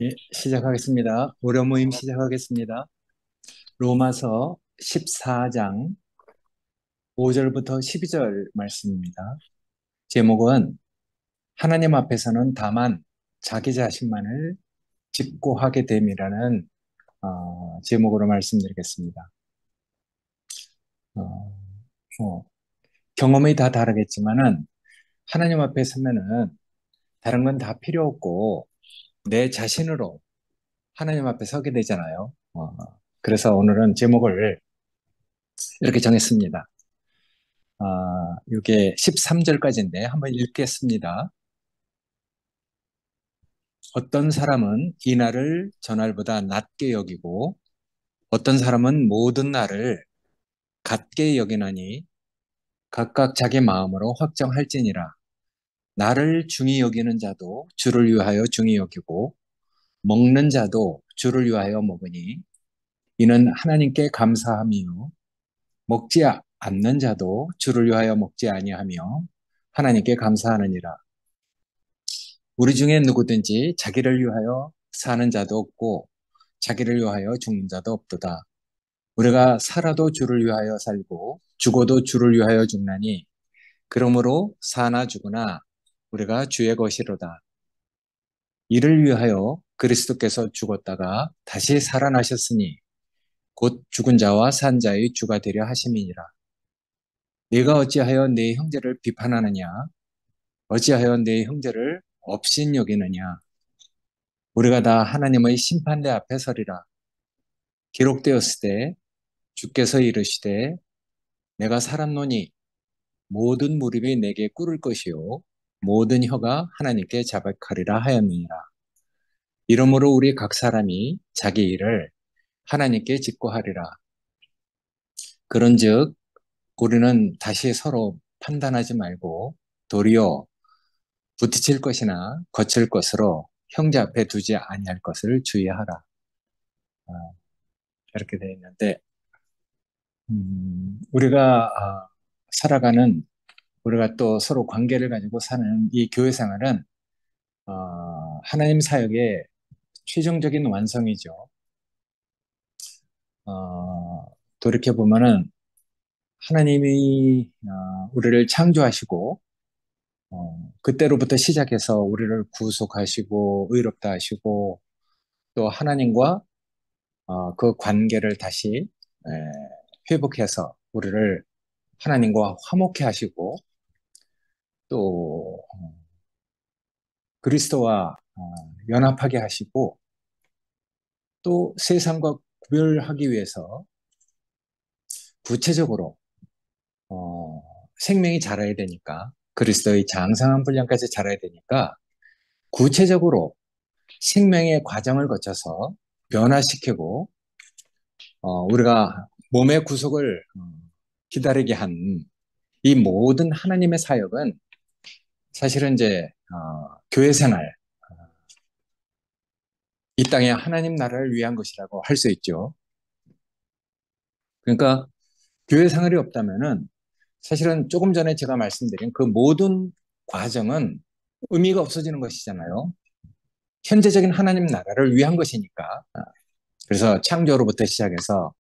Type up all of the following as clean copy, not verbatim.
예, 시작하겠습니다. 월요 모임 시작하겠습니다. 로마서 14장 5절부터 12절 말씀입니다. 제목은 하나님 앞에서는 다만 자기 자신만을 직고하게 됨이라는 제목으로 말씀드리겠습니다. 어, 뭐, 경험이 다 다르겠지만은 하나님 앞에 서면은 다른 건 다 필요 없고 내 자신으로 하나님 앞에 서게 되잖아요. 그래서 오늘은 제목을 이렇게 정했습니다. 이게 13절까지인데 한번 읽겠습니다. 어떤 사람은 이 날을 전날보다 낮게 여기고 어떤 사람은 모든 날을 같게 여기나니 각각 자기 마음으로 확정할지니라. 나를 중히 여기는 자도 주를 위하여 중히 여기고 먹는 자도 주를 위하여 먹으니 이는 하나님께 감사함이요 먹지 않는 자도 주를 위하여 먹지 아니하며 하나님께 감사하느니라. 우리 중에 누구든지 자기를 위하여 사는 자도 없고 자기를 위하여 죽는 자도 없도다. 우리가 살아도 주를 위하여 살고 죽어도 주를 위하여 죽나니 그러므로 사나 죽으나 우리가 주의 것이로다. 이를 위하여 그리스도께서 죽었다가 다시 살아나셨으니 곧 죽은 자와 산 자의 주가 되려 하심이니라. 네가 어찌하여 네 형제를 비판하느냐? 어찌하여 네 형제를 업신 여기느냐? 우리가 다 하나님의 심판대 앞에 서리라. 기록되었을 때 주께서 이르시되 내가 살았노니 모든 무릎이 내게 꿇을 것이요 모든 혀가 하나님께 자백하리라 하였느니라. 이러므로 우리 각 사람이 자기 일을 하나님께 직고하리라. 그런즉 우리는 다시 서로 판단하지 말고 도리어 부딪힐 것이나 거칠 것으로 형제 앞에 두지 아니할 것을 주의하라. 아, 이렇게 되어 있는데 우리가 살아가는 우리가 또 서로 관계를 가지고 사는 이 교회 생활은 하나님 사역의 최종적인 완성이죠. 돌이켜 보면은 하나님이 우리를 창조하시고 그때로부터 시작해서 우리를 구속하시고 의롭다 하시고 또 하나님과 그 관계를 다시 회복해서 우리를 하나님과 화목해 하시고 또 그리스도와 연합하게 하시고 또 세상과 구별하기 위해서 구체적으로 어, 생명이 자라야 되니까 그리스도의 장성한 분량까지 자라야 되니까 구체적으로 생명의 과정을 거쳐서 변화시키고 우리가 몸의 구속을 기다리게 한 이 모든 하나님의 사역은 사실은 이제 교회 생활 이 땅의 하나님 나라를 위한 것이라고 할 수 있죠. 그러니까 교회 생활이 없다면은 사실은 조금 전에 제가 말씀드린 그 모든 과정은 의미가 없어지는 것이잖아요. 현재적인 하나님 나라를 위한 것이니까. 그래서 창조로부터 시작해서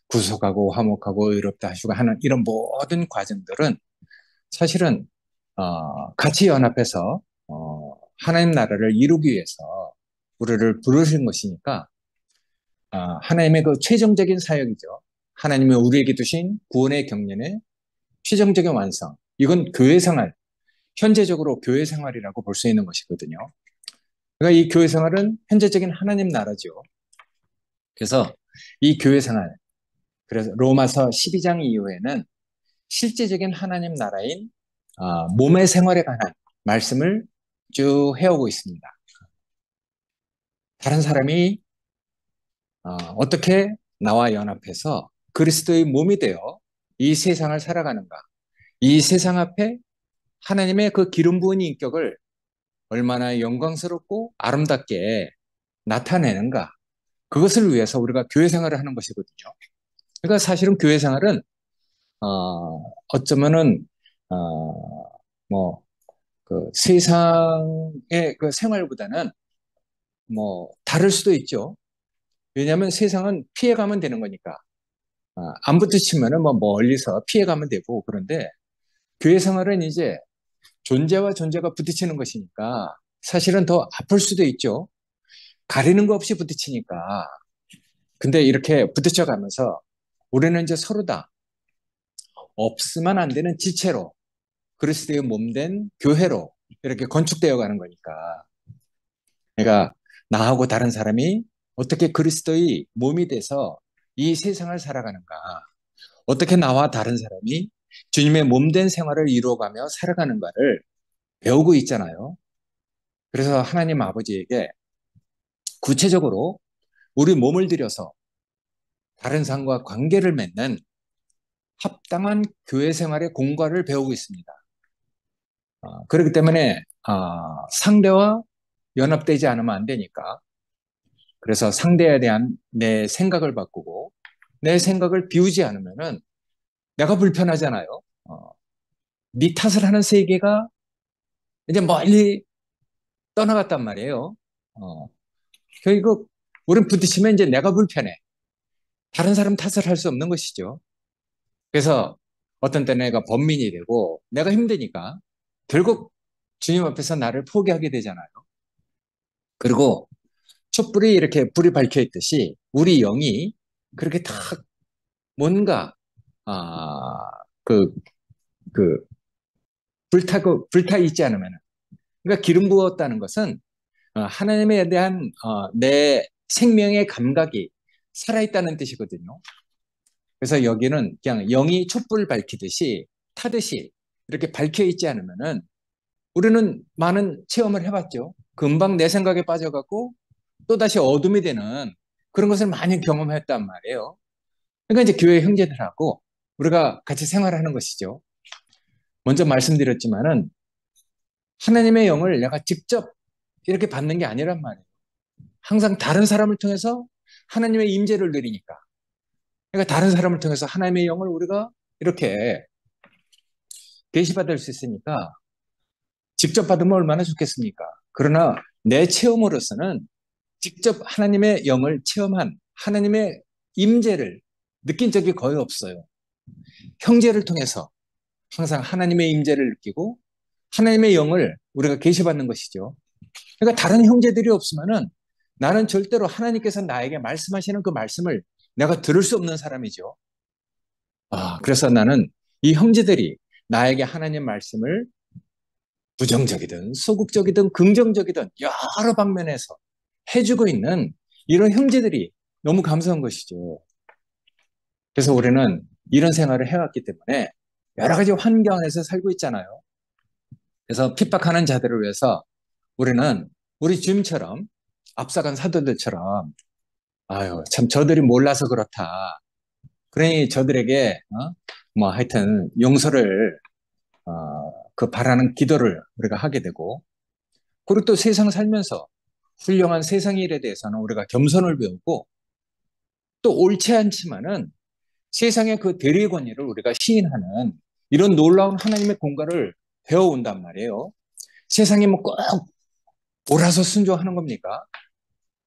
구속하고 화목하고 의롭다 하시고 하는 이런 모든 과정들은 사실은 같이 연합해서 하나님 나라를 이루기 위해서 우리를 부르신 것이니까 하나님의 그 최종적인 사역이죠. 하나님이 우리에게 두신 구원의 경륜의 최종적인 완성. 이건 교회 생활, 현재적으로 교회 생활이라고 볼 수 있는 것이거든요. 그러니까 이 교회 생활은 현재적인 하나님 나라죠. 그래서 이 교회 생활, 그래서 로마서 12장 이후에는 실제적인 하나님 나라인 몸의 생활에 관한 말씀을 쭉 해오고 있습니다. 다른 사람이 어떻게 나와 연합해서 그리스도의 몸이 되어 이 세상을 살아가는가? 이 세상 앞에 하나님의 그 기름 부은 인격을 얼마나 영광스럽고 아름답게 나타내는가? 그것을 위해서 우리가 교회 생활을 하는 것이거든요. 그러니까 사실은 교회 생활은 어쩌면은 뭐 그 세상의 그 생활보다는 뭐 다를 수도 있죠. 왜냐하면 세상은 피해가면 되는 거니까. 안 부딪히면은 뭐 멀리서 피해가면 되고. 그런데 교회 생활은 이제 존재와 존재가 부딪히는 것이니까 사실은 더 아플 수도 있죠. 가리는 거 없이 부딪히니까. 근데 이렇게 부딪혀 가면서 우리는 이제 서로 다 없으면 안 되는 지체로 그리스도의 몸된 교회로 이렇게 건축되어 가는 거니까. 그러니까 나하고 다른 사람이 어떻게 그리스도의 몸이 돼서 이 세상을 살아가는가. 어떻게 나와 다른 사람이 주님의 몸된 생활을 이루어가며 살아가는가를 배우고 있잖아요. 그래서 하나님 아버지에게 구체적으로 우리 몸을 들여서 다른 사람과 관계를 맺는 합당한 교회 생활의 공과를 배우고 있습니다. 그렇기 때문에 상대와 연합되지 않으면 안 되니까. 그래서 상대에 대한 내 생각을 바꾸고 내 생각을 비우지 않으면은 내가 불편하잖아요. 어, 네 탓을 하는 세계가 이제 멀리 떠나갔단 말이에요. 결국 우린 부딪히면 이제 내가 불편해. 다른 사람 탓을 할 수 없는 것이죠. 그래서 어떤 때 내가 번민이 되고 내가 힘드니까 결국 주님 앞에서 나를 포기하게 되잖아요. 그리고 촛불이 이렇게 불이 밝혀 있듯이 우리 영이 그렇게 탁 뭔가 아, 그, 그 불타 있지 않으면 그러니까 기름 부었다는 것은 하나님에 대한 내 생명의 감각이 살아있다는 뜻이거든요. 그래서 여기는 그냥 영이 촛불 밝히듯이 타듯이 이렇게 밝혀 있지 않으면은 우리는 많은 체험을 해봤죠. 금방 내 생각에 빠져갖고 또다시 어둠이 되는 그런 것을 많이 경험했단 말이에요. 그러니까 이제 교회 형제들하고 우리가 같이 생활하는 것이죠. 먼저 말씀드렸지만은 하나님의 영을 내가 직접 이렇게 받는 게 아니란 말이에요. 항상 다른 사람을 통해서 하나님의 임재를 누리니까. 그러니까 다른 사람을 통해서 하나님의 영을 우리가 이렇게 계시받을 수 있으니까 직접 받으면 얼마나 좋겠습니까? 그러나 내 체험으로서는 직접 하나님의 영을 체험한 하나님의 임재를 느낀 적이 거의 없어요. 형제를 통해서 항상 하나님의 임재를 느끼고 하나님의 영을 우리가 계시받는 것이죠. 그러니까 다른 형제들이 없으면은 나는 절대로 하나님께서 나에게 말씀하시는 그 말씀을 내가 들을 수 없는 사람이죠. 그래서 나는 이 형제들이 나에게 하나님 말씀을 부정적이든 소극적이든 긍정적이든 여러 방면에서 해주고 있는 이런 형제들이 너무 감사한 것이죠. 그래서 우리는 이런 생활을 해왔기 때문에 여러 가지 환경 안에서 살고 있잖아요. 그래서 핍박하는 자들을 위해서 우리는 우리 주님처럼 앞서간 사도들처럼 아유 참 저들이 몰라서 그렇다. 그러니 저들에게 뭐 하여튼 용서를 그 바라는 기도를 우리가 하게 되고 그리고 또 세상 살면서 훌륭한 세상 일에 대해서는 우리가 겸손을 배우고 또 옳지 않지만은 세상의 그 대리의 권위를 우리가 시인하는 이런 놀라운 하나님의 공과를 배워온단 말이에요. 세상이 뭐 꼭 옳아서 순종하는 겁니까?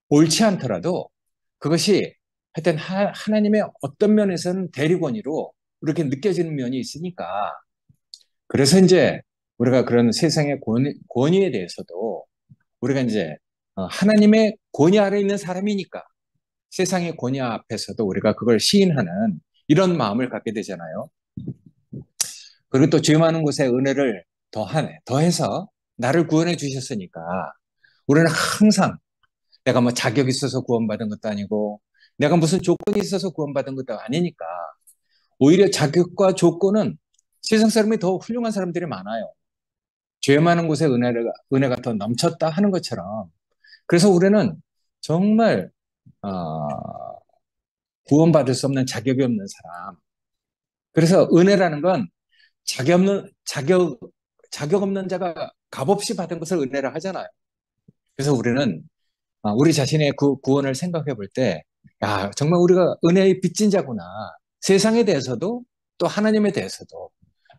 옳지 않더라도 그것이 하여튼 하나님의 어떤 면에서는 대리 권위로 이렇게 느껴지는 면이 있으니까 그래서 이제 우리가 그런 세상의 권위에 대해서도 우리가 이제 하나님의 권위 아래 있는 사람이니까 세상의 권위 앞에서도 우리가 그걸 시인하는 이런 마음을 갖게 되잖아요. 그리고 또 죄 많은 곳에 은혜를 더해서 나를 구원해 주셨으니까 우리는 항상 내가 뭐 자격이 있어서 구원받은 것도 아니고 내가 무슨 조건이 있어서 구원받은 것도 아니니까 오히려 자격과 조건은 세상 사람이 더 훌륭한 사람들이 많아요. 죄 많은 곳에 은혜가 더 넘쳤다 하는 것처럼 그래서 우리는 정말 어, 구원받을 수 없는 자격이 없는 사람. 그래서 은혜라는 건 자격 없는 자가 값없이 받은 것을 은혜라 하잖아요. 그래서 우리는 우리 자신의 그 구원을 생각해 볼 때, 야, 정말 우리가 은혜의 빚진 자구나. 세상에 대해서도 또 하나님에 대해서도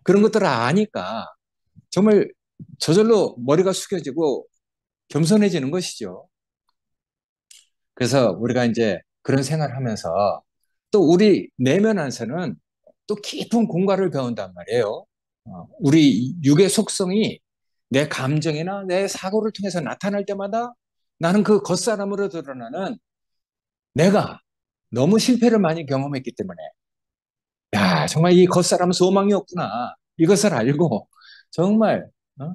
그런 것들을 아니까 정말 저절로 머리가 숙여지고 겸손해지는 것이죠. 그래서 우리가 이제 그런 생활을 하면서 또 우리 내면 안에서는 또 깊은 공과를 배운단 말이에요. 우리 육의 속성이 내 감정이나 내 사고를 통해서 나타날 때마다 나는 그 겉사람으로 드러나는 내가 너무 실패를 많이 경험했기 때문에 야, 정말 이 겉사람은 소망이 없구나. 이것을 알고 정말 어?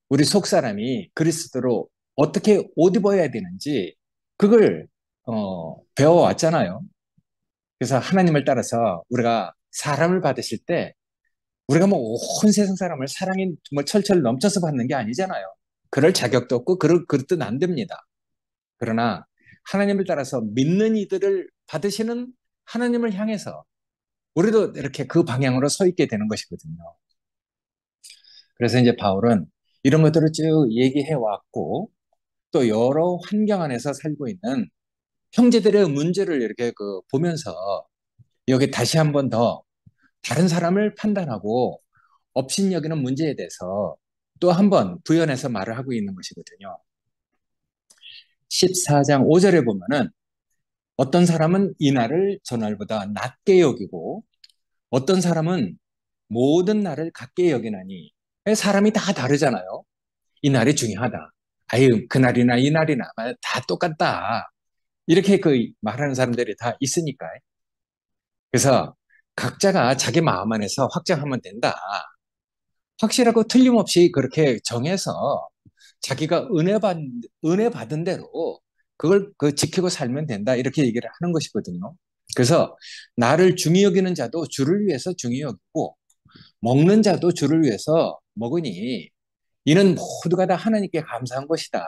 우리 속사람이 그리스도로 어떻게 옷 입어야 되는지 그걸 배워왔잖아요. 그래서 하나님을 따라서 우리가 사람을 받으실 때 우리가 뭐 온 세상 사람을 사랑이 뭐 철철 넘쳐서 받는 게 아니잖아요. 그럴 자격도 없고 그럴 듯 안 됩니다. 그러나 하나님을 따라서 믿는 이들을 받으시는 하나님을 향해서 우리도 이렇게 그 방향으로 서 있게 되는 것이거든요. 그래서 이제 바울은 이런 것들을 쭉 얘기해 왔고 또 여러 환경 안에서 살고 있는 형제들의 문제를 이렇게 보면서 여기 다시 한번 더 다른 사람을 판단하고 업신여기는 문제에 대해서 또 한 번 부연해서 말을 하고 있는 것이거든요. 14장 5절에 보면은 어떤 사람은 이날을 저날보다 낮게 여기고 어떤 사람은 모든 날을 같게 여기나니 사람이 다 다르잖아요. 이 날이 중요하다. 아유, 그날이나 이 날이나 다 똑같다. 이렇게 말하는 사람들이 다 있으니까. 그래서 각자가 자기 마음 안에서 확정하면 된다. 확실하고 틀림없이 그렇게 정해서 자기가 은혜 받은 대로 그걸 지키고 살면 된다. 이렇게 얘기를 하는 것이거든요. 그래서 나를 중히 여기는 자도 주를 위해서 중히 여기고 먹는 자도 주를 위해서 먹으니 이는 모두가 다 하나님께 감사한 것이다.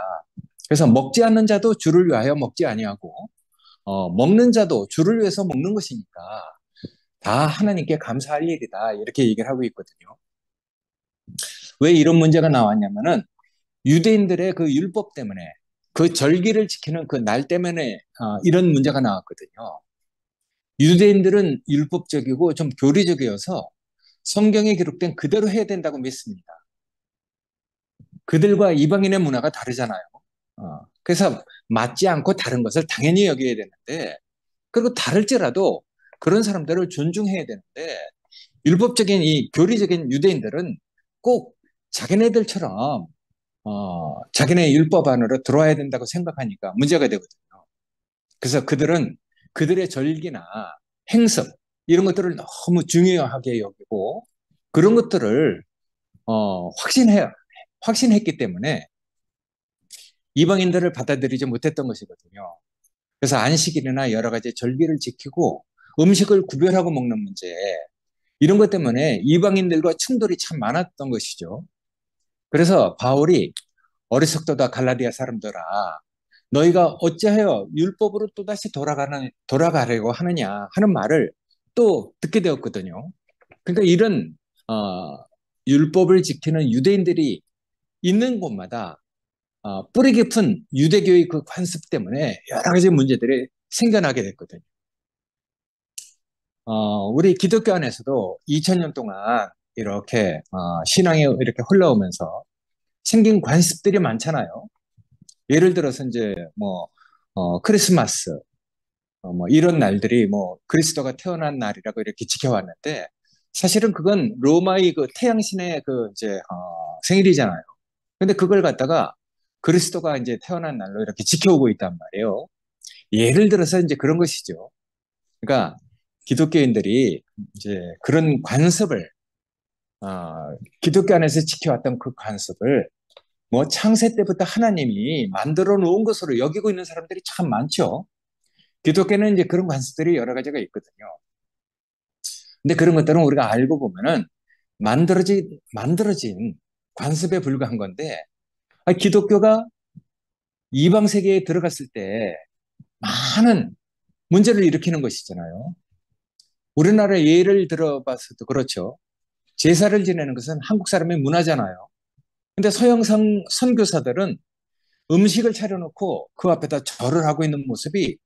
그래서 먹지 않는 자도 주를 위하여 먹지 아니하고 먹는 자도 주를 위해서 먹는 것이니까 다 하나님께 감사할 일이다. 이렇게 얘기를 하고 있거든요. 왜 이런 문제가 나왔냐면은 유대인들의 그 율법 때문에 그 절기를 지키는 그 날 때문에 이런 문제가 나왔거든요. 유대인들은 율법적이고 좀 교리적이어서 성경에 기록된 그대로 해야 된다고 믿습니다. 그들과 이방인의 문화가 다르잖아요. 그래서 맞지 않고 다른 것을 당연히 여겨야 되는데 그리고 다를지라도 그런 사람들을 존중해야 되는데 율법적인 이 교리적인 유대인들은 꼭 자기네들처럼 자기네 율법 안으로 들어와야 된다고 생각하니까 문제가 되거든요. 그래서 그들은 그들의 절기나 행습 이런 것들을 너무 중요하게 여기고 그런 것들을 확신했기 때문에 이방인들을 받아들이지 못했던 것이거든요. 그래서 안식일이나 여러 가지 절기를 지키고 음식을 구별하고 먹는 문제 이런 것 때문에 이방인들과 충돌이 참 많았던 것이죠. 그래서 바울이 어리석도다 갈라디아 사람들아 너희가 어찌하여 율법으로 또다시 돌아가려고 하느냐 하는 말을 또 듣게 되었거든요. 그러니까 이런 어, 율법을 지키는 유대인들이 있는 곳마다 뿌리 깊은 유대교의 그 관습 때문에 여러 가지 문제들이 생겨나게 됐거든요. 우리 기독교 안에서도 2000년 동안 이렇게 신앙이 이렇게 흘러오면서 생긴 관습들이 많잖아요. 예를 들어서 이제 뭐 크리스마스 뭐 이런 날들이 뭐 그리스도가 태어난 날이라고 이렇게 지켜왔는데 사실은 그건 로마의 그 태양신의 그 이제 생일이잖아요. 근데 그걸 갖다가 그리스도가 이제 태어난 날로 이렇게 지켜오고 있단 말이에요. 예를 들어서 이제 그런 것이죠. 그러니까 기독교인들이 이제 그런 관습을 기독교 안에서 지켜왔던 그 관습을 뭐 창세 때부터 하나님이 만들어 놓은 것으로 여기고 있는 사람들이 참 많죠. 기독교는 이제 그런 관습들이 여러 가지가 있거든요. 근데 그런 것들은 우리가 알고 보면은 만들어진 관습에 불과한 건데, 기독교가 이방 세계에 들어갔을 때 많은 문제를 일으키는 것이잖아요. 우리나라 예를 들어봐서도 그렇죠. 제사를 지내는 것은 한국 사람의 문화잖아요. 근데 서양 선교사들은 음식을 차려놓고 그 앞에다 절을 하고 있는 모습이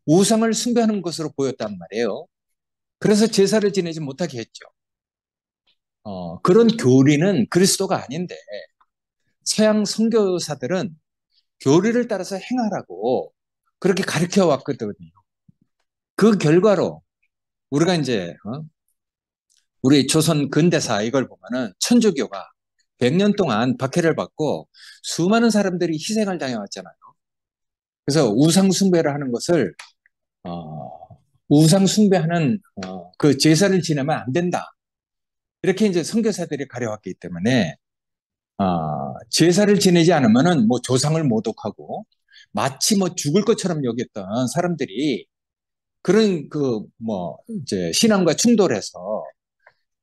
우상을 숭배하는 것으로 보였단 말이에요. 그래서 제사를 지내지 못하게 했죠. 그런 교리는 그리스도가 아닌데 서양 선교사들은 교리를 따라서 행하라고 그렇게 가르쳐 왔거든요. 그 결과로 우리가 이제 우리 조선 근대사 이걸 보면은 천주교가 100년 동안 박해를 받고 수많은 사람들이 희생을 당해왔잖아요. 그래서 우상 숭배를 하는 것을 어, 우상 숭배하는 그 제사를 지내면 안 된다. 이렇게 이제 선교사들이 가려왔기 때문에 제사를 지내지 않으면은 뭐 조상을 모독하고 마치 뭐 죽을 것처럼 여겼던 사람들이 그런 그 뭐 이제 신앙과 충돌해서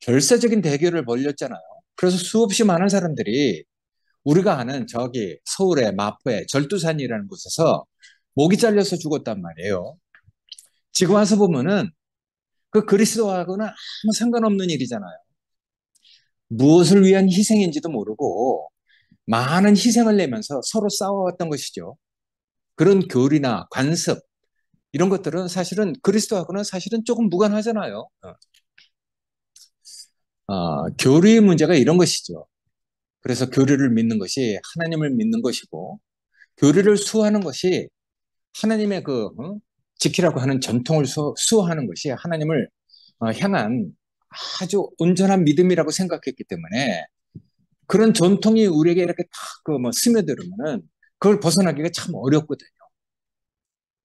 결사적인 대결을 벌였잖아요. 그래서 수없이 많은 사람들이 우리가 아는 저기 서울의 마포의 절두산이라는 곳에서 목이 잘려서 죽었단 말이에요. 지금 와서 보면은 그 그리스도하고는 아무 상관없는 일이잖아요. 무엇을 위한 희생인지도 모르고 많은 희생을 내면서 서로 싸워왔던 것이죠. 그런 교리나 관습 이런 것들은 사실은 그리스도하고는 사실은 조금 무관하잖아요. 교리의 문제가 이런 것이죠. 그래서 교리를 믿는 것이 하나님을 믿는 것이고 교리를 수호하는 것이 하나님의 지키라고 하는 전통을 수호하는 것이 하나님을 향한 아주 온전한 믿음이라고 생각했기 때문에 그런 전통이 우리에게 이렇게 탁 스며들으면은 그걸 벗어나기가 참 어렵거든요.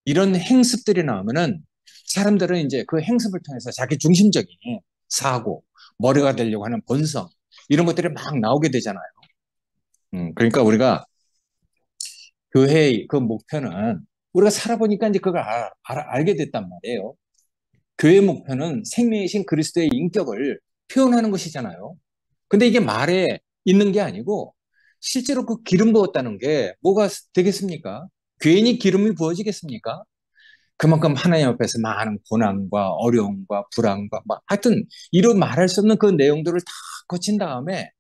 이런 행습들이 나오면은 사람들은 이제 그 행습을 통해서 자기 중심적인 사고, 머리가 되려고 하는 본성 이런 것들이 막 나오게 되잖아요. 그러니까 우리가 교회의 그 목표는 우리가 살아보니까 이제 그걸 알게 됐단 말이에요. 교회 목표는 생명이신 그리스도의 인격을 표현하는 것이잖아요. 근데 이게 말에 있는 게 아니고 실제로 그 기름 부었다는 게 뭐가 되겠습니까? 괜히 기름이 부어지겠습니까? 그만큼 하나님 앞에서 많은 고난과 어려움과 불안과 하여튼 이런 말할 수 없는 그 내용들을 다 거친 다음에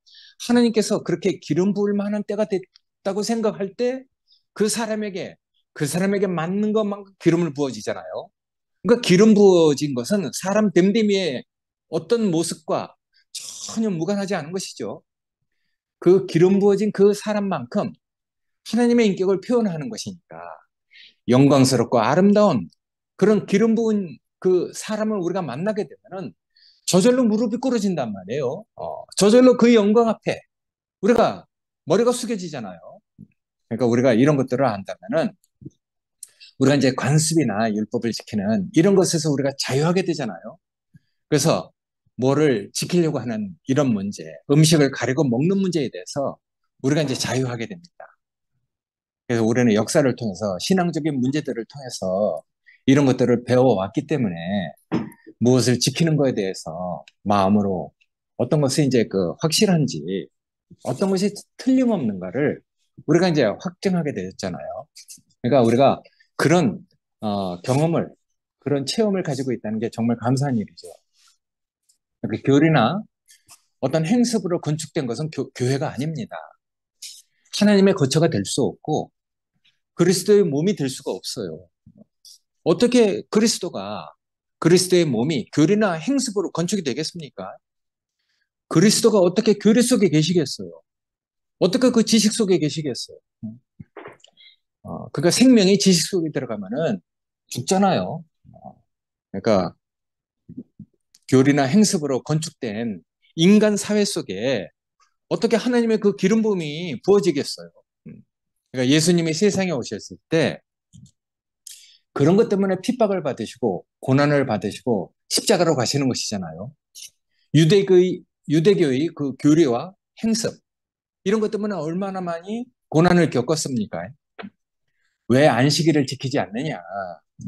하나님께서 그렇게 기름 부을 만한 때가 됐다고 생각할 때 그 사람에게 맞는 것만 기름을 부어지잖아요. 그러니까 기름 부어진 것은 사람 됨됨이의 어떤 모습과 전혀 무관하지 않은 것이죠. 그 기름 부어진 그 사람만큼 하나님의 인격을 표현하는 것이니까 영광스럽고 아름다운 그런 기름 부은 그 사람을 우리가 만나게 되면은 저절로 무릎이 꿇어진단 말이에요. 저절로 그 영광 앞에 우리가 머리가 숙여지잖아요. 그러니까 우리가 이런 것들을 안다면은 우리가 이제 관습이나 율법을 지키는 이런 것에서 우리가 자유하게 되잖아요. 그래서 뭐를 지키려고 하는 이런 문제, 음식을 가리고 먹는 문제에 대해서 우리가 이제 자유하게 됩니다. 그래서 우리는 역사를 통해서 신앙적인 문제들을 통해서 이런 것들을 배워왔기 때문에 무엇을 지키는 것에 대해서 마음으로 어떤 것이 이제 확실한지 어떤 것이 틀림없는가를 우리가 이제 확증하게 되었잖아요. 그러니까 우리가 그런 경험을 그런 체험을 가지고 있다는 게 정말 감사한 일이죠. 그 교리나 어떤 행습으로 건축된 것은 교회가 아닙니다. 하나님의 거처가 될 수 없고 그리스도의 몸이 될 수가 없어요. 어떻게 그리스도의 몸이 교리나 행습으로 건축이 되겠습니까? 그리스도가 어떻게 교리 속에 계시겠어요? 어떻게 그 지식 속에 계시겠어요? 그러니까 생명이 지식 속에 들어가면은 죽잖아요. 그러니까 교리나 행습으로 건축된 인간 사회 속에 어떻게 하나님의 그 기름 부음이 부어지겠어요? 그러니까 예수님이 세상에 오셨을 때 그런 것 때문에 핍박을 받으시고 고난을 받으시고 십자가로 가시는 것이잖아요. 유대교의 그 교리와 행습 이런 것 때문에 얼마나 많이 고난을 겪었습니까? 왜 안식일을 지키지 않느냐?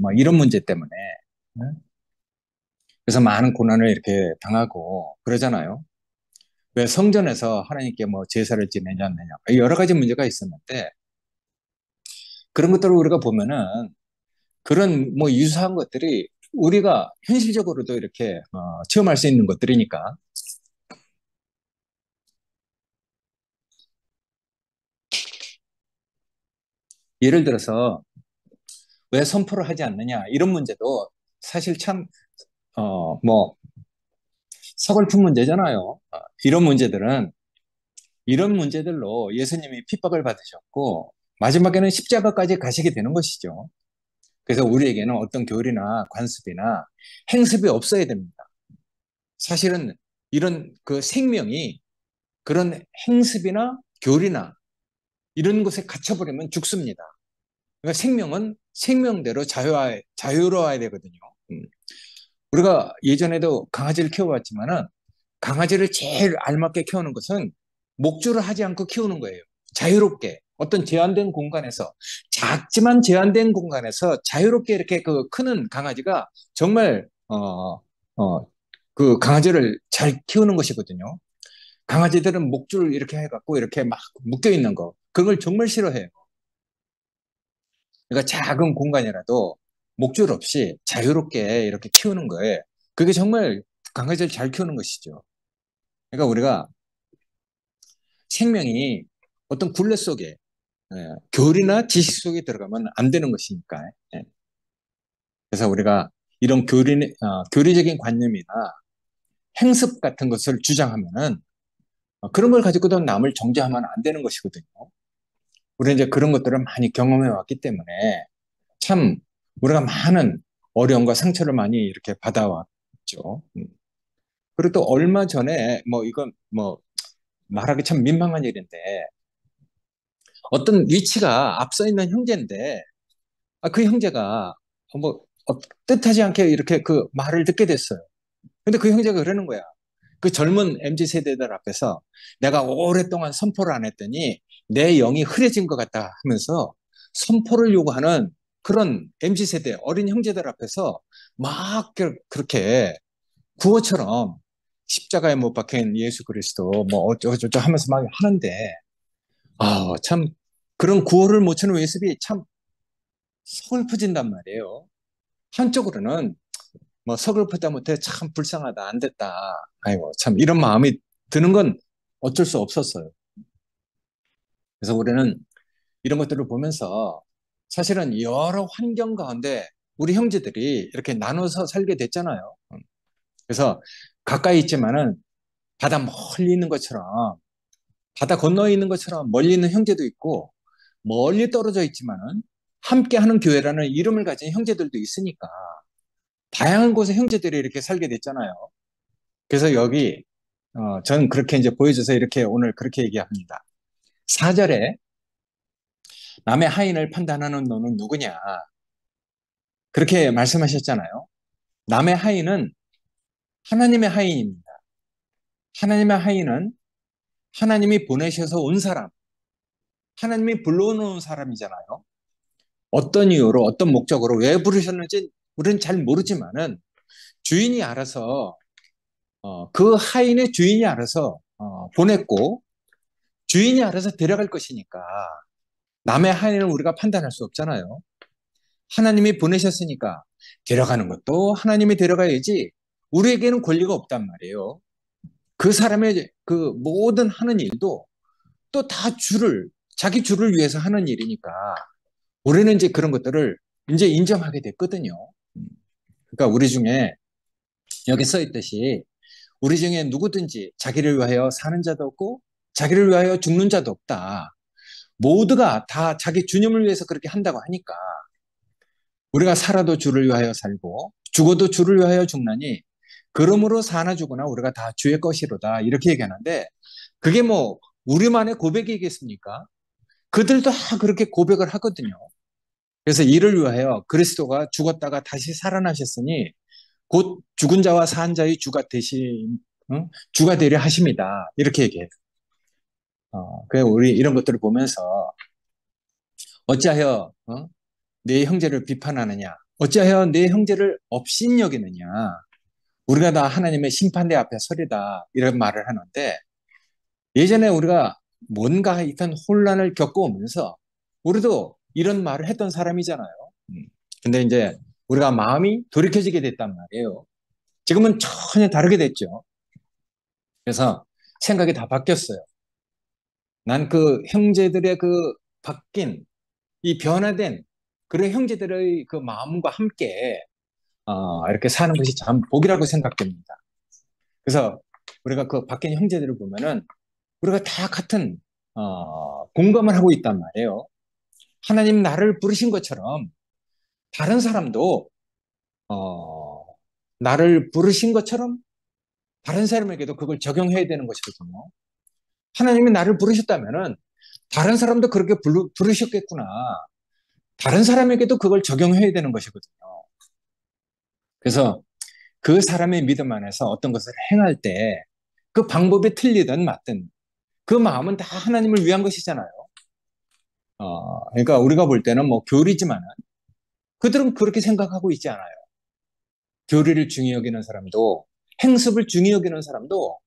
뭐 이런 문제 때문에. 그래서 많은 고난을 이렇게 당하고 그러잖아요. 왜 성전에서 하나님께 뭐 제사를 지내지 않느냐? 여러 가지 문제가 있었는데 그런 것들을 우리가 보면은 그런 뭐 유사한 것들이 우리가 현실적으로도 이렇게 체험할 수 있는 것들이니까 예를 들어서 왜 선포를 하지 않느냐 이런 문제도 사실 참 뭐 서글픈 문제잖아요. 이런 문제들로 예수님이 핍박을 받으셨고 마지막에는 십자가까지 가시게 되는 것이죠. 그래서 우리에게는 어떤 교리나 관습이나 행습이 없어야 됩니다. 사실은 이런 그 생명이 그런 행습이나 교리나 이런 것에 갇혀버리면 죽습니다. 그러니까 생명은 생명대로 자유로워야 되거든요. 음. 우리가 예전에도 강아지를 키워봤지만은 강아지를 제일 알맞게 키우는 것은 목줄을 하지 않고 키우는 거예요. 자유롭게 어떤 제한된 공간에서 작지만 제한된 공간에서 자유롭게 이렇게 그 크는 강아지가 정말 그 강아지를 잘 키우는 것이거든요. 강아지들은 목줄 이렇게 해갖고 이렇게 막 묶여 있는 거 그런 걸 정말 싫어해요. 그러니까 작은 공간이라도 목줄 없이 자유롭게 이렇게 키우는 거에 그게 정말 강아지를 잘 키우는 것이죠. 그러니까 우리가 생명이 어떤 굴레 속에 교리나 지식 속에 들어가면 안 되는 것이니까. 예. 그래서 우리가 이런 교리적인 관념이나 행습 같은 것을 주장하면은 그런 걸 가지고도 남을 정죄하면 안 되는 것이거든요. 우리는 이제 그런 것들을 많이 경험해 왔기 때문에 참 우리가 많은 어려움과 상처를 많이 이렇게 받아왔죠. 그리고 또 얼마 전에 뭐 이건 뭐 말하기 참 민망한 일인데 어떤 위치가 앞서 있는 형제인데 그 형제가 뭐 뜻하지 않게 이렇게 그 말을 듣게 됐어요. 근데 그 형제가 그러는 거야. 그 젊은 MZ 세대들 앞에서 내가 오랫동안 선포를 안 했더니 내 영이 흐려진 것 같다 하면서 선포를 요구하는 그런 MZ 세대 어린 형제들 앞에서 막 그렇게 구호처럼 십자가에 못 박힌 예수 그리스도 뭐 어쩌고저쩌고 하면서 막 하는데 참 그런 구호를 못 치는 모습이 참 서글퍼진단 말이에요. 한쪽으로는 뭐 서글프다 못해 참 불쌍하다 안 됐다. 아이고 참 이런 마음이 드는 건 어쩔 수 없었어요. 그래서 우리는 이런 것들을 보면서 사실은 여러 환경 가운데 우리 형제들이 이렇게 나눠서 살게 됐잖아요. 그래서 가까이 있지만은 바다 멀리 있는 것처럼 바다 건너에 있는 것처럼 멀리 있는 형제도 있고 멀리 떨어져 있지만은 함께하는 교회라는 이름을 가진 형제들도 있으니까 다양한 곳에 형제들이 이렇게 살게 됐잖아요. 그래서 여기 저는 그렇게 이제 보여줘서 이렇게 오늘 그렇게 얘기합니다. 4절에 남의 하인을 판단하는 너는 누구냐? 그렇게 말씀하셨잖아요. 남의 하인은 하나님의 하인입니다. 하나님의 하인은 하나님이 보내셔서 온 사람, 하나님이 불러놓은 사람이잖아요. 어떤 이유로, 어떤 목적으로 왜 부르셨는지 우리는 잘 모르지만은 주인이 알아서 그 하인의 주인이 알아서 보냈고 주인이 알아서 데려갈 것이니까 남의 하인을 우리가 판단할 수 없잖아요. 하나님이 보내셨으니까 데려가는 것도 하나님이 데려가야지 우리에게는 권리가 없단 말이에요. 그 사람의 그 모든 하는 일도 또 다 자기 주를 위해서 하는 일이니까 우리는 이제 그런 것들을 이제 인정하게 됐거든요. 그러니까 우리 중에 여기 써 있듯이 우리 중에 누구든지 자기를 위하여 사는 자도 없고 자기를 위하여 죽는 자도 없다. 모두가 다 자기 주님을 위해서 그렇게 한다고 하니까 우리가 살아도 주를 위하여 살고 죽어도 주를 위하여 죽나니 그러므로 사나 죽으나 우리가 다 주의 것이로다 이렇게 얘기하는데 그게 뭐 우리만의 고백이겠습니까? 그들도 다 그렇게 고백을 하거든요. 그래서 이를 위하여 그리스도가 죽었다가 다시 살아나셨으니 곧 죽은 자와 산 자의 주가 되신 주가 되려 하십니다. 이렇게 얘기해요. 그래 우리 이런 것들을 보면서 어찌하여 내 형제를 비판하느냐? 어찌하여 내 형제를 업신여기느냐? 우리가 다 하나님의 심판대 앞에 서리다 이런 말을 하는데 예전에 우리가 뭔가 이런 혼란을 겪어오면서 우리도 이런 말을 했던 사람이잖아요. 근데 이제 우리가 마음이 돌이켜지게 됐단 말이에요. 지금은 전혀 다르게 됐죠. 그래서 생각이 다 바뀌었어요. 난 그 형제들의 그 바뀐 이 변화된 그런 형제들의 그 마음과 함께 이렇게 사는 것이 참 복이라고 생각됩니다. 그래서 우리가 그 바뀐 형제들을 보면은 우리가 다 같은 공감을 하고 있단 말이에요. 하나님 나를 부르신 것처럼 다른 사람도 어, 나를 부르신 것처럼 다른 사람에게도 그걸 적용해야 되는 것이거든요. 하나님이 나를 부르셨다면은 다른 사람도 그렇게 부르셨겠구나. 다른 사람에게도 그걸 적용해야 되는 것이거든요. 그래서 그 사람의 믿음 안에서 어떤 것을 행할 때 그 방법이 틀리든 맞든 그 마음은 다 하나님을 위한 것이잖아요. 그러니까 우리가 볼 때는 뭐 교리지만은 그들은 그렇게 생각하고 있지 않아요. 교리를 중히 여기는 사람도 행습을 중히 여기는 사람도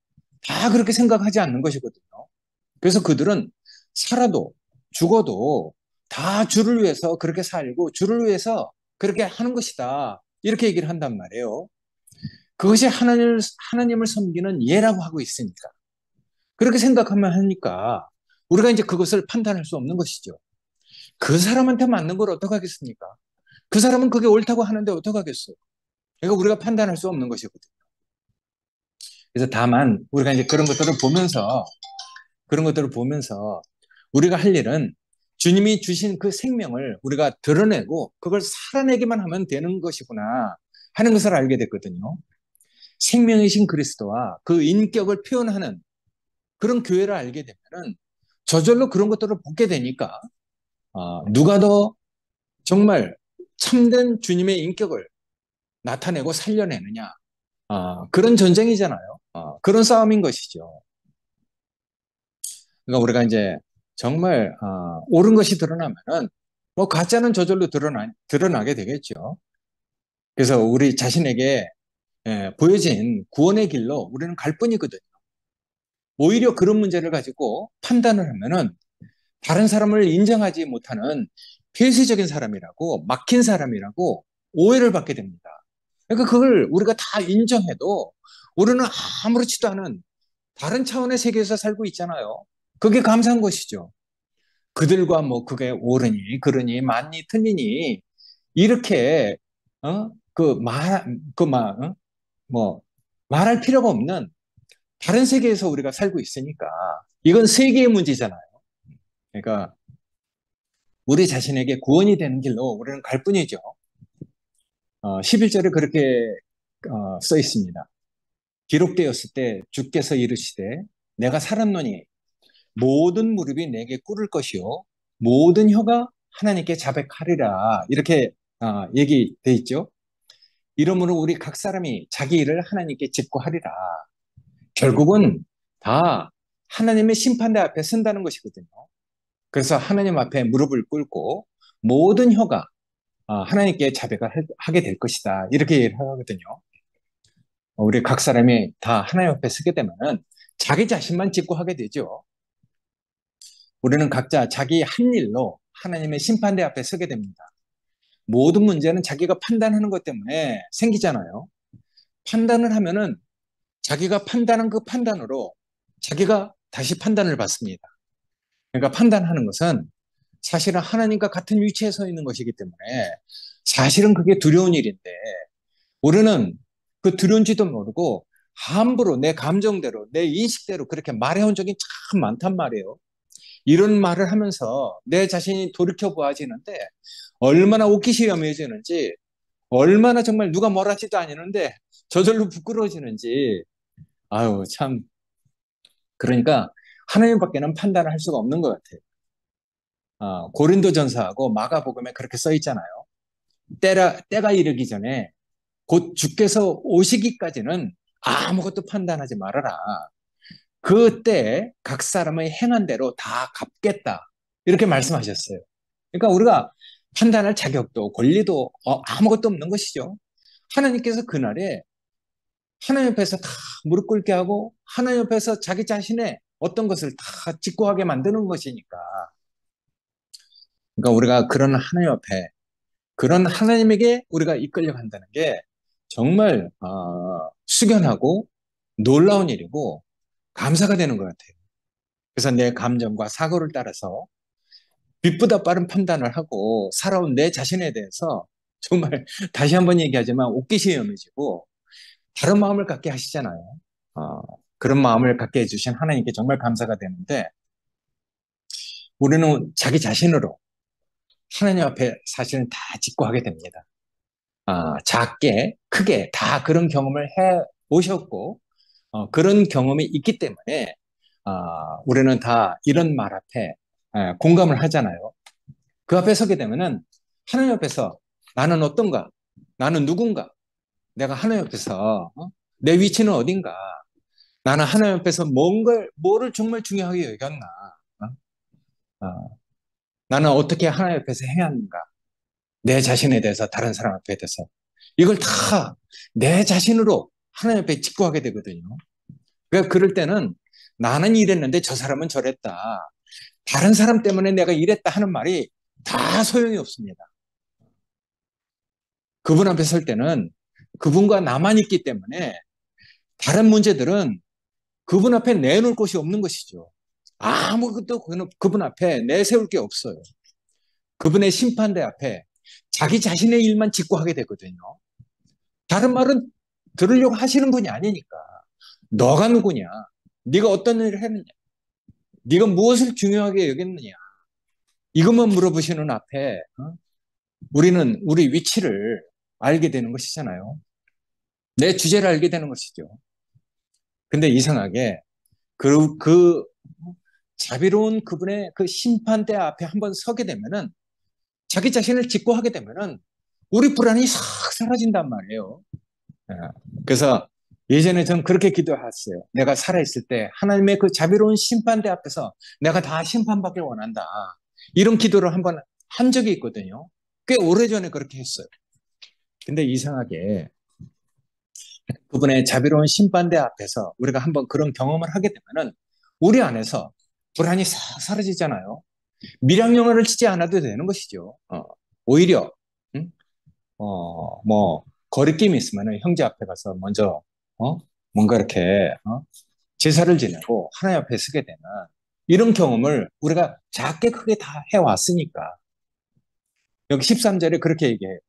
다 그렇게 생각하지 않는 것이거든요. 그래서 그들은 살아도 죽어도 다 주를 위해서 그렇게 살고 주를 위해서 그렇게 하는 것이다. 이렇게 얘기를 한단 말이에요. 그것이 하나님을 섬기는 예라고 하고 있으니까. 그렇게 생각하면 하니까 우리가 이제 그것을 판단할 수 없는 것이죠. 그 사람한테 맞는 걸 어떡하겠습니까? 그 사람은 그게 옳다고 하는데 어떡하겠어요? 그러니까 우리가 판단할 수 없는 것이거든요. 그래서 다만 우리가 이제 그런 것들을 보면서 우리가 할 일은 주님이 주신 그 생명을 우리가 드러내고 그걸 살아내기만 하면 되는 것이구나 하는 것을 알게 됐거든요. 생명이신 그리스도와 그 인격을 표현하는 그런 교회를 알게 되면은 저절로 그런 것들을 보게 되니까 누가 더 정말 참된 주님의 인격을 나타내고 살려내느냐 그런 전쟁이잖아요. 그런 싸움인 것이죠. 그러니까 우리가 이제 정말 옳은 것이 드러나면은 뭐 가짜는 저절로 드러나게 되겠죠. 그래서 우리 자신에게 보여진 구원의 길로 우리는 갈 뿐이거든요. 오히려 그런 문제를 가지고 판단을 하면은 다른 사람을 인정하지 못하는 폐쇄적인 사람이라고 막힌 사람이라고 오해를 받게 됩니다. 그러니까 그걸 우리가 다 인정해도 우리는 아무렇지도 않은 다른 차원의 세계에서 살고 있잖아요. 그게 감사한 것이죠. 그들과 뭐 그게 옳으니 그러니 맞니 틀리니 이렇게 뭐 말할 필요가 없는 다른 세계에서 우리가 살고 있으니까 이건 세계의 문제잖아요. 그러니까 우리 자신에게 구원이 되는 길로 우리는 갈 뿐이죠. 11절에 그렇게 써 있습니다. 기록되었을 때 주께서 이르시되 내가 살았노니 모든 무릎이 내게 꿇을 것이요 모든 혀가 하나님께 자백하리라 이렇게 얘기돼 있죠. 이러므로 우리 각 사람이 자기 일을 하나님께 직고하리라. 결국은 다 하나님의 심판대 앞에 선다는 것이거든요. 그래서 하나님 앞에 무릎을 꿇고 모든 혀가 하나님께 자백을 하게 될 것이다. 이렇게 얘기를 하거든요. 우리 각 사람이 다 하나님 앞에 서게 되면은 자기 자신만 직고하게 되죠. 우리는 각자 자기 한 일로 하나님의 심판대 앞에 서게 됩니다. 모든 문제는 자기가 판단하는 것 때문에 생기잖아요. 판단을 하면은 자기가 판단한 그 판단으로 자기가 다시 판단을 받습니다. 그러니까 판단하는 것은 사실은 하나님과 같은 위치에 서 있는 것이기 때문에 사실은 그게 두려운 일인데 우리는 그 두려운지도 모르고 함부로 내 감정대로 내 인식대로 그렇게 말해온 적이 참 많단 말이에요. 이런 말을 하면서 내 자신이 돌이켜 보아지는데 얼마나 옷깃이염해지는지 얼마나 정말 누가 뭐라 하지도 않는데 저절로 부끄러워지는지 아유 참 그러니까 하나님밖에는 판단을 할 수가 없는 것 같아요. 고린도전서하고 마가복음에 그렇게 써 있잖아요. 때가 이르기 전에 곧 주께서 오시기까지는 아무것도 판단하지 말아라. 그때 각 사람의 행한 대로 다 갚겠다. 이렇게 말씀하셨어요. 그러니까 우리가 판단할 자격도 권리도 아무것도 없는 것이죠. 하나님께서 그날에 하나님 옆에서 다 무릎 꿇게 하고 하나님 옆에서 자기 자신의 어떤 것을 다 직고하게 만드는 것이니까. 그러니까 우리가 그런 하나님 옆에 그런 하나님에게 우리가 이끌려 간다는 게 정말 숙연하고 놀라운 일이고 감사가 되는 것 같아요. 그래서 내 감정과 사고를 따라서 빛보다 빠른 판단을 하고 살아온 내 자신에 대해서 정말 다시 한번 얘기하지만 옷깃이 여미지고 다른 마음을 갖게 하시잖아요. 어, 그런 마음을 갖게 해주신 하나님께 정말 감사가 되는데 우리는 자기 자신으로 하나님 앞에 사실은 다 짓고 하게 됩니다. 작게, 크게 다 그런 경험을 해 오셨고, 그런 경험이 있기 때문에, 우리는 다 이런 말 앞에 공감을 하잖아요. 그 앞에 서게 되면은 하나님 앞에서 나는 어떤가? 나는 누군가? 내가 하나님 앞에서 내 위치는 어딘가? 나는 하나님 앞에서 뭐를 정말 중요하게 여겼나? 어? 나는 어떻게 하나님 앞에서 해야 하는가? 내 자신에 대해서 다른 사람 앞에 대해서 이걸 다 내 자신으로 하나님 앞에 직구하게 되거든요. 그러니까 그럴 때는 나는 이랬는데 저 사람은 저랬다. 다른 사람 때문에 내가 이랬다 하는 말이 다 소용이 없습니다. 그분 앞에 설 때는 그분과 나만 있기 때문에 다른 문제들은 그분 앞에 내놓을 곳이 없는 것이죠. 아무것도 그분 앞에 내세울 게 없어요. 그분의 심판대 앞에 자기 자신의 일만 짓고 하게 되거든요. 다른 말은 들으려고 하시는 분이 아니니까. 너가 누구냐? 네가 어떤 일을 했느냐? 네가 무엇을 중요하게 여겼느냐? 이것만 물어보시는 앞에 우리는 우리 위치를 알게 되는 것이잖아요. 내 주제를 알게 되는 것이죠. 근데 이상하게 그 자비로운 그분의 그 심판대 앞에 한번 서게 되면은 자기 자신을 직고하게 되면은 우리 불안이 싹 사라진단 말이에요. 예. 그래서 예전에 전 그렇게 기도했어요. 내가 살아있을 때 하나님의 그 자비로운 심판대 앞에서 내가 다 심판받길 원한다. 이런 기도를 한번 한 적이 있거든요. 꽤 오래전에 그렇게 했어요. 근데 이상하게 그분의 자비로운 심판대 앞에서 우리가 한번 그런 경험을 하게 되면은 우리 안에서 불안이 싹 사라지잖아요. 밀양영화를 치지 않아도 되는 것이죠. 오히려 응? 거리낌이 있으면 형제 앞에 가서 먼저 뭔가 이렇게 제사를 지내고 하나님 앞에 서게 되는 이런 경험을 우리가 작게 크게 다 해왔으니까 여기 13절에 그렇게 얘기해요.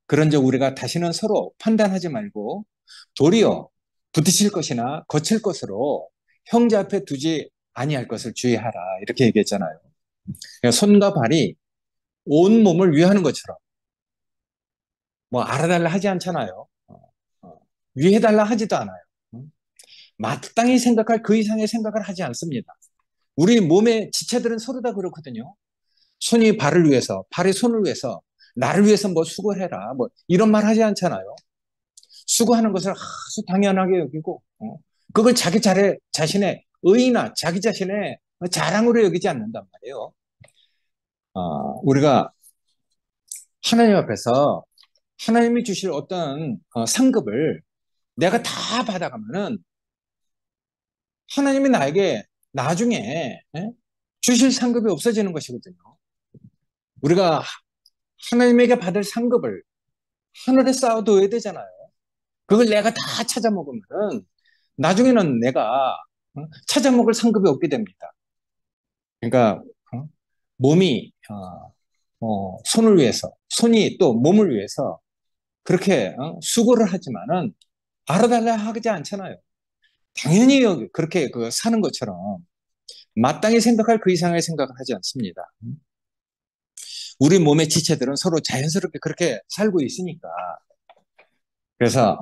그런즉 우리가 다시는 서로 판단하지 말고 도리어 부딪힐 것이나 거칠 것으로 형제 앞에 두지 아니할 것을 주의하라 이렇게 얘기했잖아요. 그러니까 손과 발이 온 몸을 위하는 것처럼 뭐 알아달라 하지 않잖아요. 위해달라 하지도 않아요. 마땅히 생각할 그 이상의 생각을 하지 않습니다. 우리 몸의 지체들은 서로 다 그렇거든요. 손이 발을 위해서, 발이 손을 위해서, 나를 위해서 뭐 수고해라, 뭐 이런 말 하지 않잖아요. 수고하는 것을 아주 당연하게 여기고, 그걸 자신의 의의나 자기 자신의 자랑으로 여기지 않는단 말이에요. 우리가 하나님 앞에서 하나님이 주실 어떤 상급을 내가 다 받아가면은 하나님이 나에게 나중에 주실 상급이 없어지는 것이거든요. 우리가 하나님에게 받을 상급을 하늘에 쌓아둬야 되잖아요. 그걸 내가 다 찾아먹으면 나중에는 내가 찾아먹을 상급이 없게 됩니다. 그러니까 몸이 손을 위해서, 손이 또 몸을 위해서 그렇게 수고를 하지만은 알아달라 하지 않잖아요. 당연히 그렇게 사는 것처럼 마땅히 생각할 그 이상의 생각을 하지 않습니다. 우리 몸의 지체들은 서로 자연스럽게 그렇게 살고 있으니까. 그래서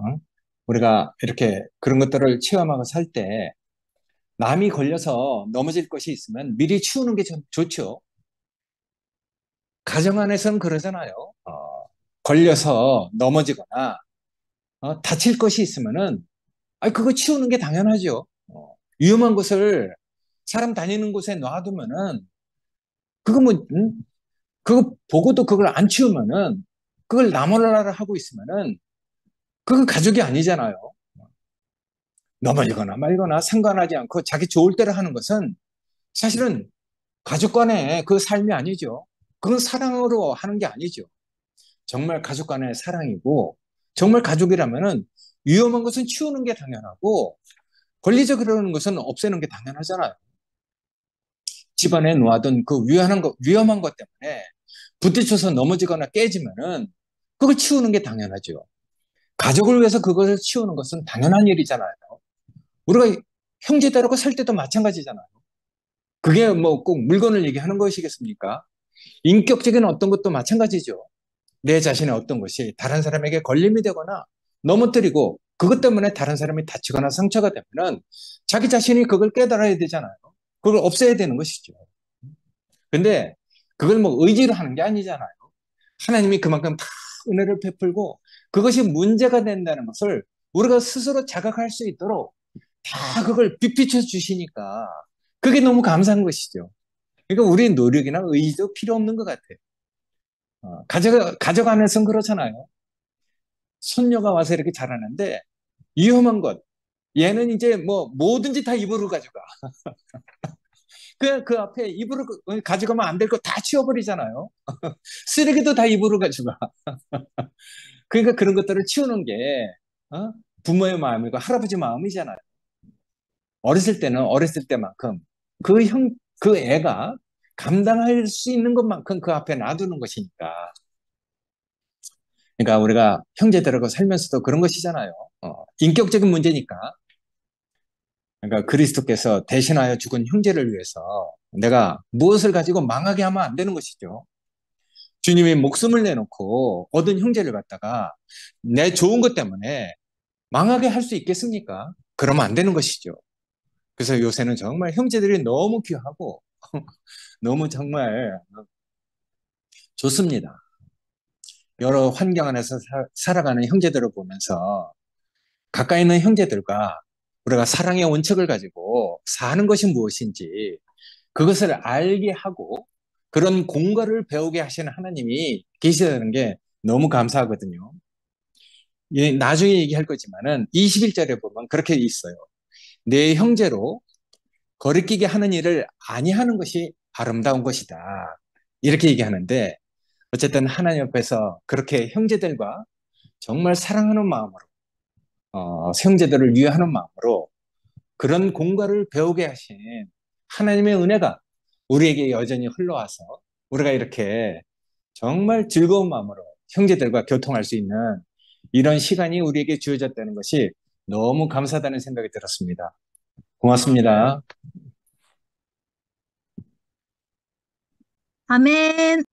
우리가 이렇게 그런 것들을 체험하고 살 때 남이 걸려서 넘어질 것이 있으면 미리 치우는 게 좋죠. 가정 안에서는 그러잖아요. 걸려서 넘어지거나 다칠 것이 있으면은 그거 치우는 게 당연하죠. 위험한 곳을 사람 다니는 곳에 놔두면은 그거 뭐 그거 보고도 그걸 안 치우면은 그걸 나몰라라 하고 있으면은 그건 가족이 아니잖아요. 넘어지거나 말거나 상관하지 않고 자기 좋을 대로 하는 것은 사실은 가족 간의 그 삶이 아니죠. 그건 사랑으로 하는 게 아니죠. 정말 가족 간의 사랑이고 정말 가족이라면은 위험한 것은 치우는 게 당연하고 권리적 그러는 것은 없애는 게 당연하잖아요. 집안에 놓아둔 그 위험한 것 때문에 부딪혀서 넘어지거나 깨지면은 그걸 치우는 게 당연하죠. 가족을 위해서 그것을 치우는 것은 당연한 일이잖아요. 우리가 형제다라고 살 때도 마찬가지잖아요. 그게 뭐 꼭 물건을 얘기하는 것이겠습니까? 인격적인 어떤 것도 마찬가지죠. 내 자신의 어떤 것이 다른 사람에게 걸림이 되거나 넘어뜨리고 그것 때문에 다른 사람이 다치거나 상처가 되면은 자기 자신이 그걸 깨달아야 되잖아요. 그걸 없애야 되는 것이죠. 근데 그걸 뭐 의지로 하는 게 아니잖아요. 하나님이 그만큼 다 은혜를 베풀고 그것이 문제가 된다는 것을 우리가 스스로 자각할 수 있도록 다 그걸 비추어 주시니까 그게 너무 감사한 것이죠. 그러니까 우리 노력이나 의지도 필요 없는 것 같아요. 가져가면서 그렇잖아요. 손녀가 와서 이렇게 자라는데 위험한 것. 얘는 이제 뭐 뭐든지 다 입으로 가져가. 그 앞에 입으로 가져가면 안 될 거 다 치워버리잖아요. 쓰레기도 다 입으로 가져가. 그러니까 그런 것들을 치우는 게 어? 부모의 마음이고 할아버지 마음이잖아요. 어렸을 때는 어렸을 때만큼 그 애가 감당할 수 있는 것만큼 그 앞에 놔두는 것이니까. 그러니까 우리가 형제들하고 살면서도 그런 것이잖아요. 인격적인 문제니까. 그러니까 그리스도께서 대신하여 죽은 형제를 위해서 내가 무엇을 가지고 망하게 하면 안 되는 것이죠. 주님이 목숨을 내놓고 얻은 형제를 갖다가 내 좋은 것 때문에 망하게 할 수 있겠습니까? 그러면 안 되는 것이죠. 그래서 요새는 정말 형제들이 너무 귀하고 너무 정말 좋습니다. 여러 환경 안에서 살아가는 형제들을 보면서 가까이 있는 형제들과 우리가 사랑의 원칙을 가지고 사는 것이 무엇인지 그것을 알게 하고 그런 공과를 배우게 하시는 하나님이 계시다는 게 너무 감사하거든요. 나중에 얘기할 거지만은 21절에 보면 그렇게 있어요. 내 형제로 거리끼게 하는 일을 아니하는 것이 아름다운 것이다. 이렇게 얘기하는데 어쨌든 하나님 앞에서 그렇게 형제들과 정말 사랑하는 마음으로 형제들을 위하는 마음으로 그런 공과를 배우게 하신 하나님의 은혜가 우리에게 여전히 흘러와서 우리가 이렇게 정말 즐거운 마음으로 형제들과 교통할 수 있는 이런 시간이 우리에게 주어졌다는 것이 너무 감사하다는 생각이 들었습니다. 고맙습니다. 아멘.